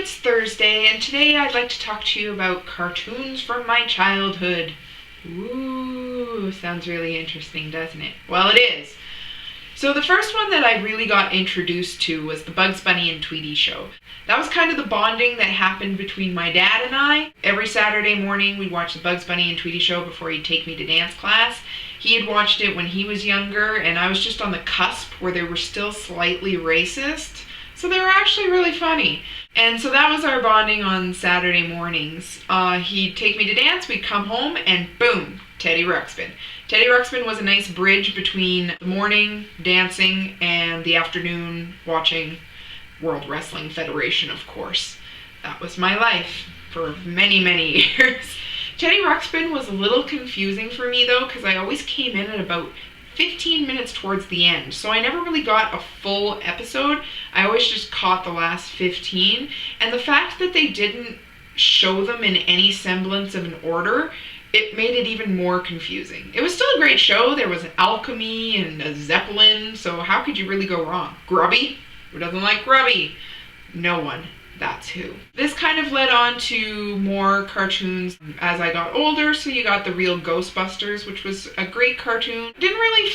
it's Thursday, and today I'd like to talk to you about cartoons from my childhood. Ooh, sounds really interesting, doesn't it? Well, it is. So the first one that I really got introduced to was the Bugs Bunny and Tweety show. That was kind of the bonding that happened between my dad and I. Every Saturday morning we'd watch the Bugs Bunny and Tweety show before he'd take me to dance class. He had watched it when he was younger, and I was just on the cusp where they were still slightly racist. So they were actually really funny. And so that was our bonding on Saturday mornings. He'd take me to dance, we'd come home, and boom, Teddy Ruxpin. Teddy Ruxpin was a nice bridge between the morning dancing and the afternoon watching World Wrestling Federation, of course. That was my life for many, many years. Teddy Ruxpin was a little confusing for me though, because I always came in at about 15 minutes towards the end, so I never really got a full episode. I always just caught the last 15, and the fact that they didn't show them in any semblance of an order, it made it even more confusing. It was still a great show. There was an alchemy and a zeppelin, so how could you really go wrong? Grubby? Who doesn't like Grubby? No one. That's who. This kind of led on to more cartoons as I got older. So you got The Real Ghostbusters, which was a great cartoon. Didn't really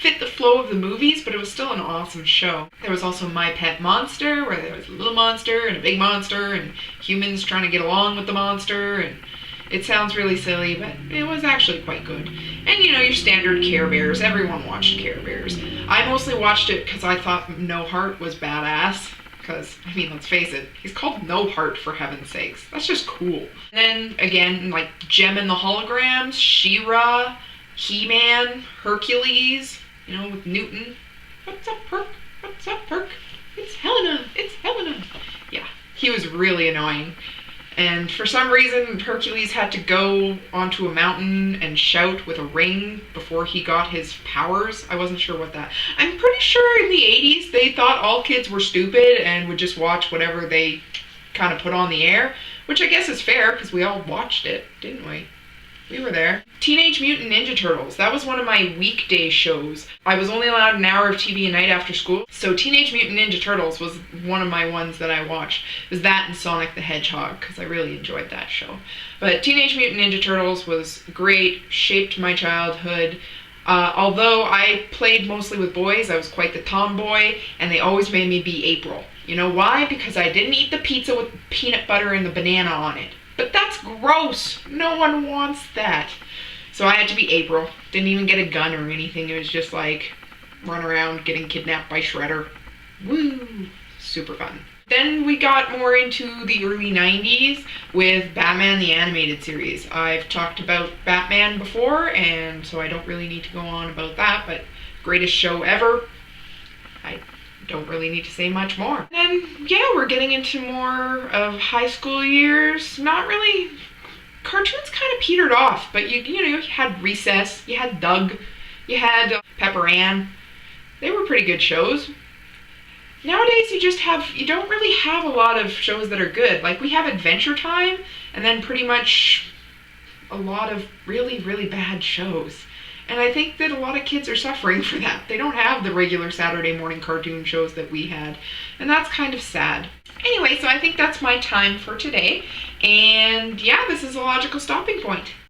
fit the flow of the movies, but it was still an awesome show. There was also My Pet Monster, where there was a little monster and a big monster and humans trying to get along with the monster. And it sounds really silly, but it was actually quite good. And you know, your standard Care Bears. Everyone watched Care Bears. I mostly watched it because I thought No Heart was badass. Because, I mean, let's face it, he's called No Heart for heaven's sakes. That's just cool. And then, again, like Gem and the Holograms, She-Ra, He-Man, Hercules, you know, with Newton. What's up, Herc? What's up, Herc? It's Helena! It's Helena! Yeah, he was really annoying. And for some reason, Hercules had to go onto a mountain and shout with a ring before he got his powers. I wasn't sure what that... I'm pretty sure in the 80s they thought all kids were stupid and would just watch whatever they kind of put on the air, which I guess is fair because we all watched it, didn't we? We were there. Teenage Mutant Ninja Turtles. That was one of my weekday shows. I was only allowed an hour of TV a night after school, so Teenage Mutant Ninja Turtles was one of my ones that I watched. It was that and Sonic the Hedgehog, because I really enjoyed that show. But Teenage Mutant Ninja Turtles was great, shaped my childhood. Although I played mostly with boys, I was quite the tomboy, and they always made me be April. You know why? Because I didn't eat the pizza with peanut butter and the banana on it. But that's gross. No one wants that. So I had to be April. Didn't even get a gun or anything. It was just like run around getting kidnapped by Shredder. Woo! Super fun. Then we got more into the early 90s with Batman the Animated Series. I've talked about Batman before, and so I don't really need to go on about that, but greatest show ever. I don't really need to say much more. And yeah, we're getting into more of high school years. Not really, cartoons kind of petered off, but you know, you had Recess, you had Doug, you had Pepper Ann. They were pretty good shows. Nowadays you don't really have a lot of shows that are good. Like we have Adventure Time, and then pretty much a lot of really, really bad shows. And I think that a lot of kids are suffering for that. They don't have the regular Saturday morning cartoon shows that we had. And that's kind of sad. Anyway, so I think that's my time for today. And yeah, this is a logical stopping point.